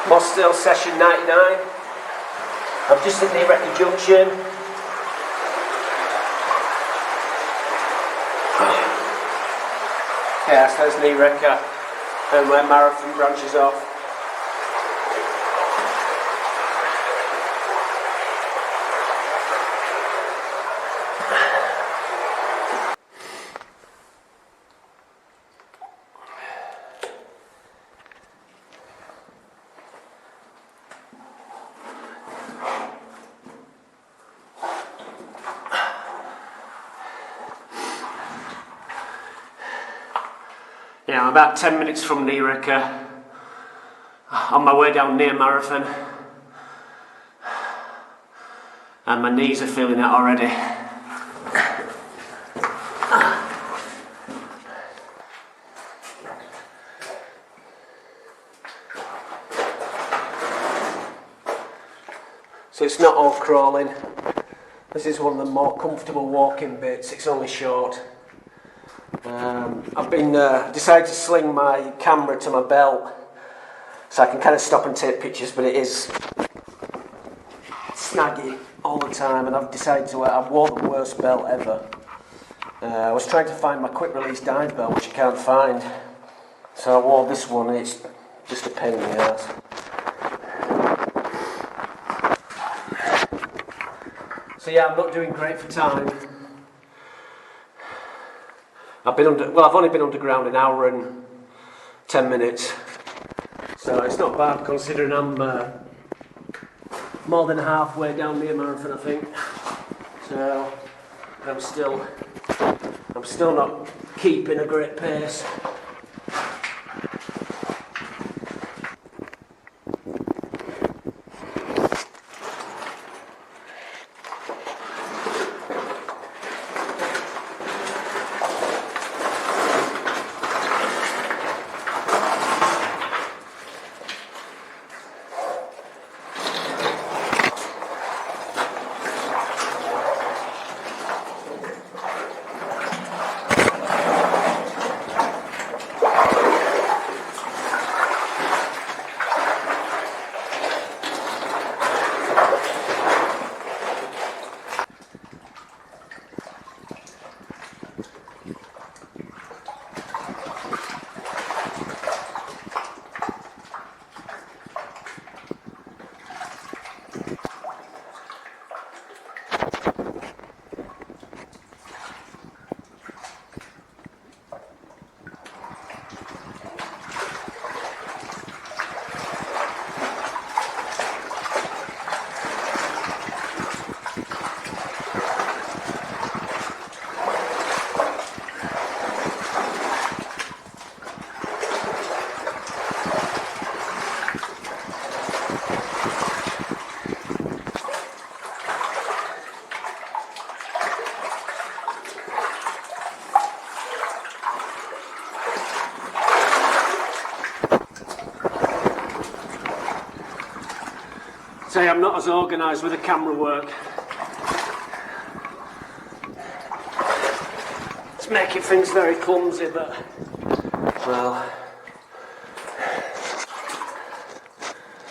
Mossdale session 99. I'm just at Near Junction. Yeah, so there's Near and where Marathon branches off. Yeah, I'm about 10 minutes from Near on my way down near Marathon, and my knees are feeling it already. So it's not all crawling. This is one of the more comfortable walking bits. It's only short. I've been decided to sling my camera to my belt so I can kind of stop and take pictures, but it is snaggy all the time, and I've decided to I wore the worst belt ever. I was trying to find my quick release dive belt, which you can't find, so I wore this one, and it's just a pain in the ass. So yeah, I'm not doing great for time. I've only been underground an hour and 10 minutes, so it's not bad considering I'm more than halfway down the marathon, I think. So I'm still not keeping a great pace. Say I'm not as organised with the camera work. It's making things very clumsy, but well,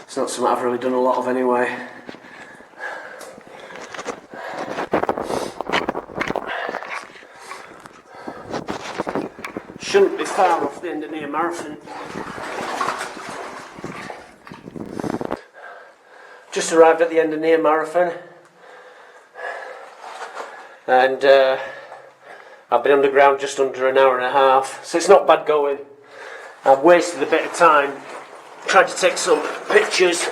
it's not something I've really done a lot of anyway. Shouldn't be far off the end of Near Marathon. Just arrived at the end of Near Marathon, and I've been underground just under an hour and a half, so it's not bad going. I've wasted a bit of time trying to take some pictures.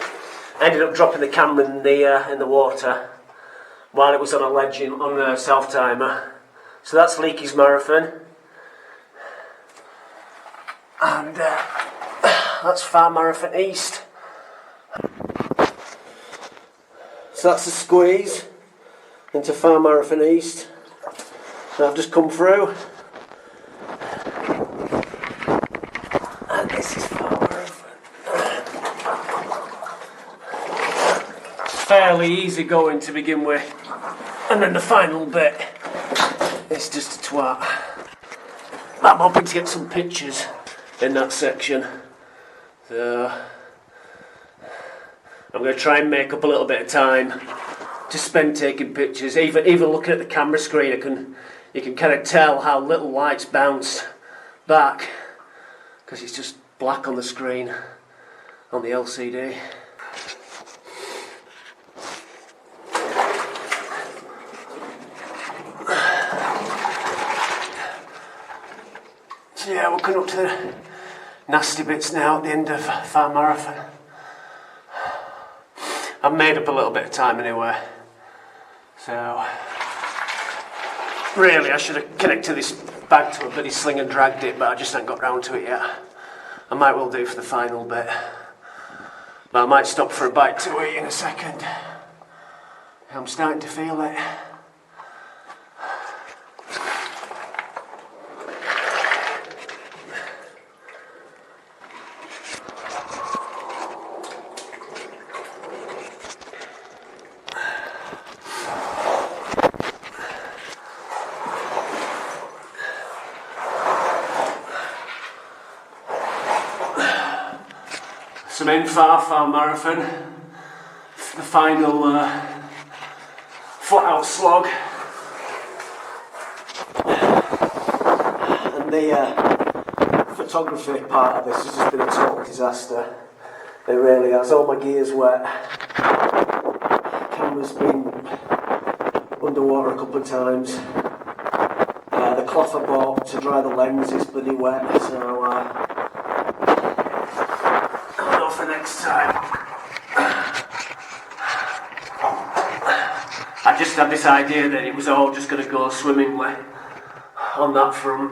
I ended up dropping the camera in the water while it was on a ledge on a self-timer. So that's Leakey's Marathon, and that's Far Marathon East. So that's a squeeze into Far Marathon East. And I've just come through. And this is Far Marathon. Fairly easy going to begin with. And then the final bit is just a twat. I'm hoping to get some pictures in that section. So I'm going to try and make up a little bit of time to spend taking pictures. Even looking at the camera screen, you can kind of tell how little light's bounced back because it's just black on the screen on the LCD. So yeah, we're coming up to the nasty bits now at the end of Far Marathon. I've made up a little bit of time anyway, so really I should have connected this bag to a bloody sling and dragged it, but I just haven't got round to it yet. I might well do for the final bit, but I might stop for a bite to eat in a second. I'm starting to feel it. So I'm in Far Marathon, the final flat out slog, and the photography part of this has just been a total disaster. It really has. All my gear's wet, camera's been underwater a couple of times, the cloth I bought to dry the lens is bloody wet, so for next time. I just had this idea that it was all just going to go swimmingly on that front.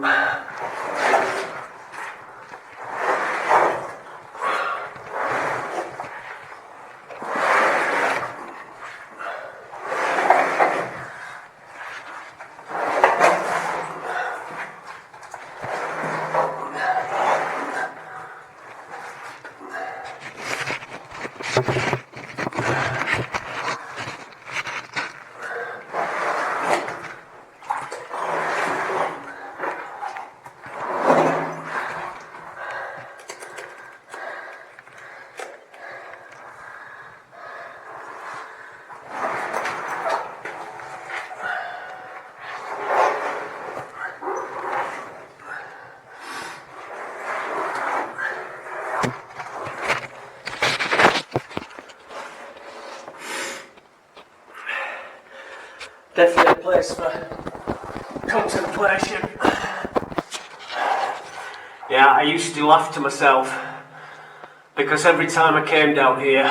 Definitely a place for contemplation. Yeah, I used to laugh to myself because every time I came down here,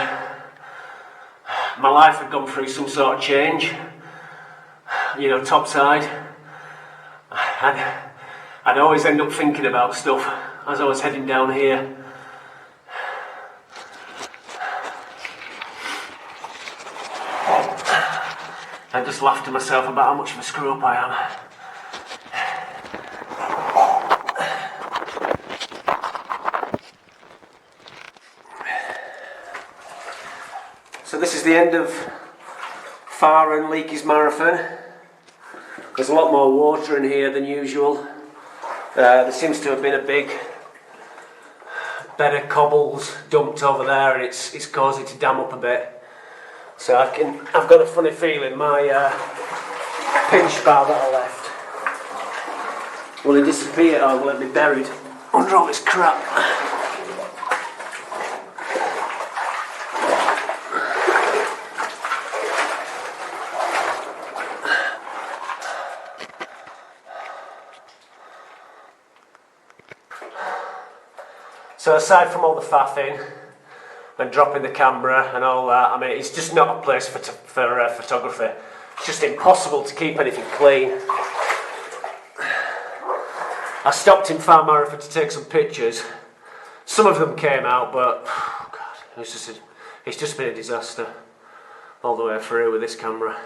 my life had gone through some sort of change. You know, topside. I'd always end up thinking about stuff as I was heading down here. I just laughed to myself about how much of a screw up I am. So this is the end of Far and Leakey's Marathon. There's a lot more water in here than usual. There seems to have been a big bed of cobbles dumped over there, and it's caused it to dam up a bit. So I've got a funny feeling my pinch bar that I left will it disappear or will it be buried under all this crap. So aside from all the faffing and dropping the camera and all that, I mean, it's just not a place for photography. It's just impossible to keep anything clean. I stopped in Far Marathon to take some pictures. Some of them came out, but oh God, it's just been a disaster all the way through with this camera.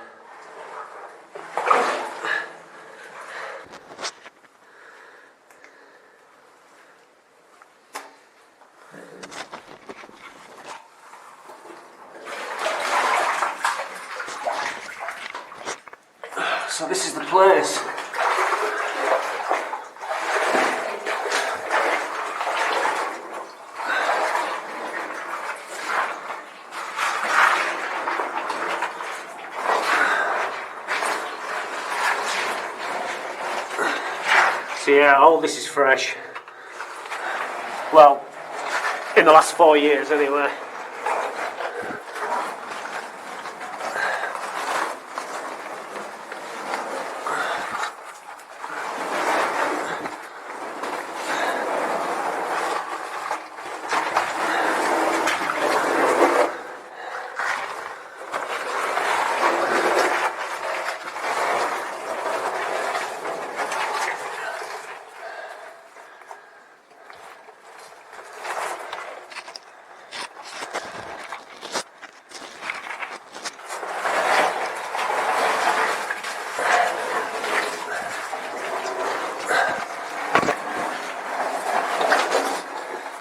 So this is the place. So yeah, all this is fresh. Well, in the last 4 years anyway.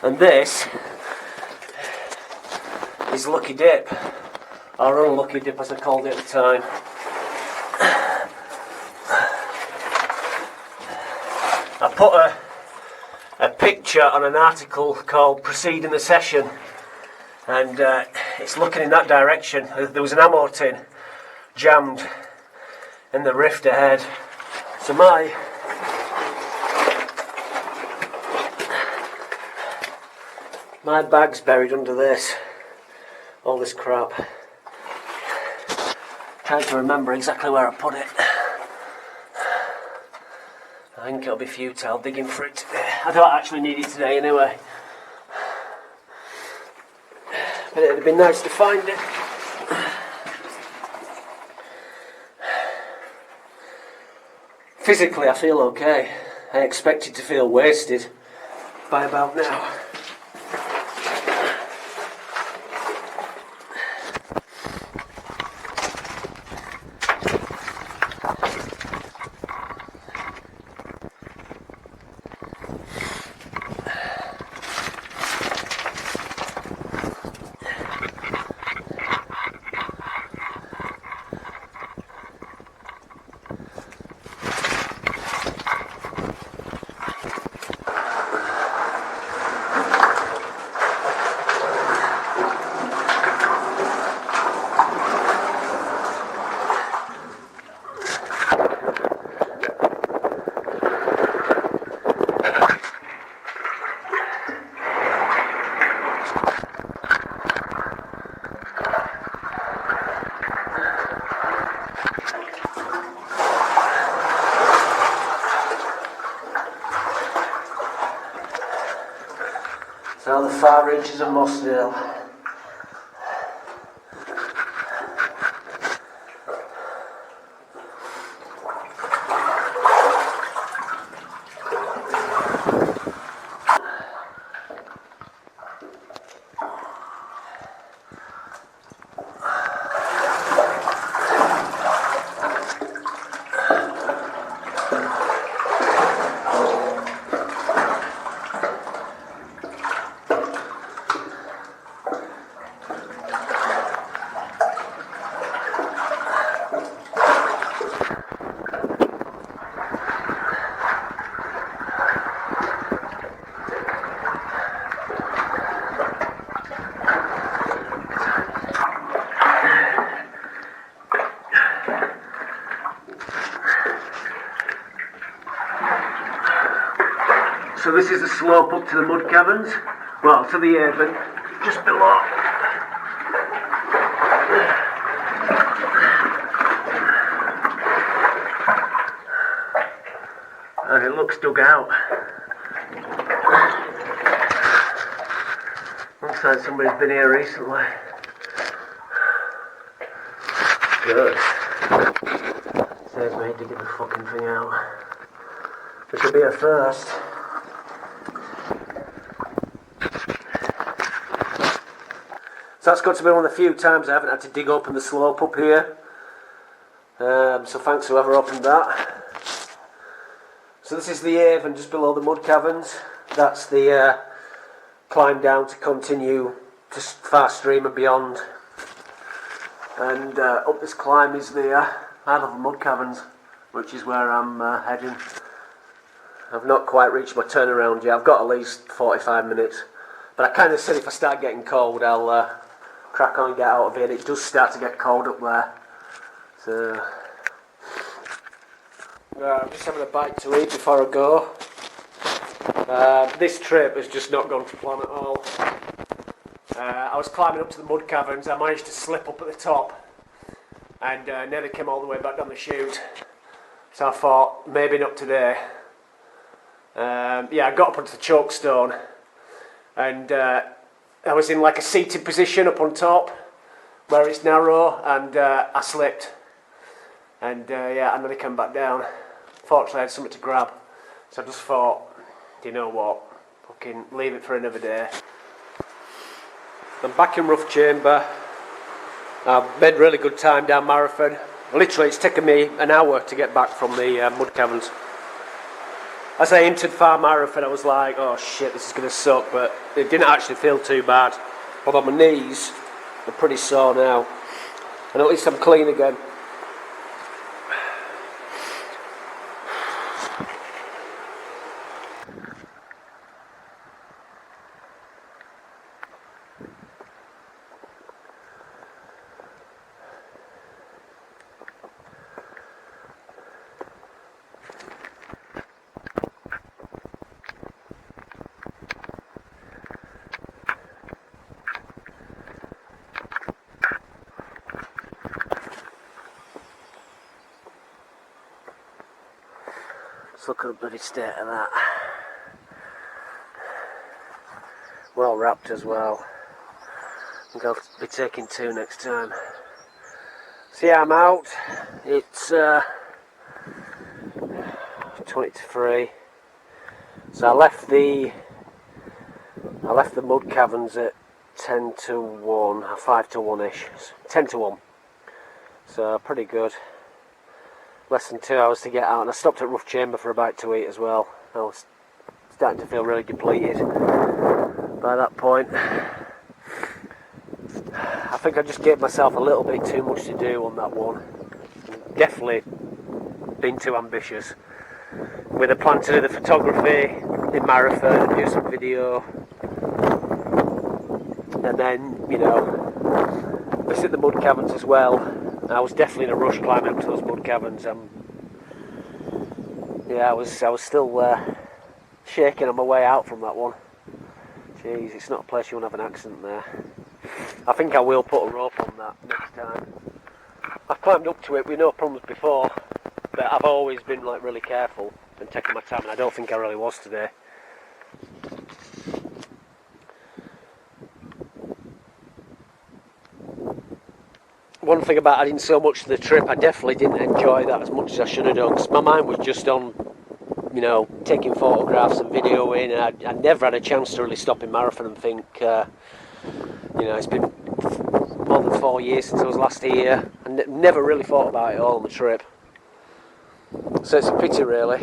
And this is Lucky Dip, or Unlucky Dip as I called it at the time. I put a picture on an article called Preceding the Session, and it's looking in that direction. There was an ammo tin jammed in the rift ahead. So my bag's buried under this, all this crap. Trying to remember exactly where I put it. I think it'll be futile digging for it today. I don't actually need it today anyway. But it'd be nice to find it. Physically I feel okay. I expected to feel wasted by about now. So the far reaches of Mossdale. So this is the slope up to the Mud Caverns, well, to the Avon, just below. And it looks dug out. Looks like somebody's been here recently. Good. Saves me digging the fucking thing out. This will be a first. So that's got to be one of the few times I haven't had to dig open the slope up here. So thanks to whoever opened that. So this is the Avon just below the Mud Caverns. That's the climb down to continue to far stream and beyond. And up this climb is the Isle of the Mud Caverns, which is where I'm heading. I've not quite reached my turnaround yet. I've got at least 45 minutes. But I kind of said if I start getting cold, I'll crack on and get out of here. It does start to get cold up there. So I'm just having a bite to eat before I go. This trip has just not gone to plan at all. I was climbing up to the Mud Caverns. I managed to slip up at the top and nearly came all the way back down the chute. So I thought, maybe not today. Yeah, I got up onto the chokestone and I was in like a seated position up on top where it's narrow, and I slipped. And yeah, I nearly came back down. Fortunately, I had something to grab. So I just thought, do you know what? Fucking leave it for another day. I'm back in Rough Chamber. I've made really good time down Marathon. Literally, it's taken me an hour to get back from the Mud Caverns. As I entered Far Marathon, I was like, oh shit, this is going to suck, but it didn't actually feel too bad. Although my knees are pretty sore now. And at least I'm clean again. Let's look at the bloody state of that. Well wrapped as well. I think I'll be taking 2 next time. So yeah, I'm out. It's 20 to 3. So I left the Mud Caverns at 10 to 1, 5 to 1-ish. 10 to 1. So pretty good. Less than 2 hours to get out, and I stopped at Rough Chamber for a bite to eat as well. I was starting to feel really depleted by that point. I think I just gave myself a little bit too much to do on that one. Definitely been too ambitious. With a plan to do the photography in Marathon and do some video. And then, you know, visit the Mud Caverns as well. I was definitely in a rush climbing up to those Mud Caverns. Yeah, I was still shaking on my way out from that one. Jeez, it's not a place you want to have an accident there. I think I will put a rope on that next time. I've climbed up to it with no problems before, but I've always been like really careful and taking my time, and I don't think I really was today. One thing about adding so much to the trip, I definitely didn't enjoy that as much as I should have done, because my mind was just on, you know, taking photographs and videoing, and I never had a chance to really stop in Marathon and think, you know, it's been more than 4 years since I was last here, and never really thought about it all on the trip. So it's a pity, really,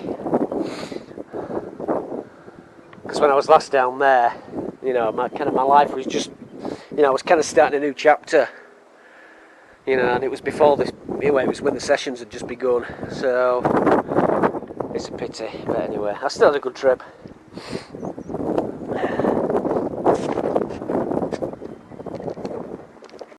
because when I was last down there, you know, my life was just, you know, I was kind of starting a new chapter. You know, and it was before this, anyway, it was when the sessions had just begun, so it's a pity, but anyway, I still had a good trip.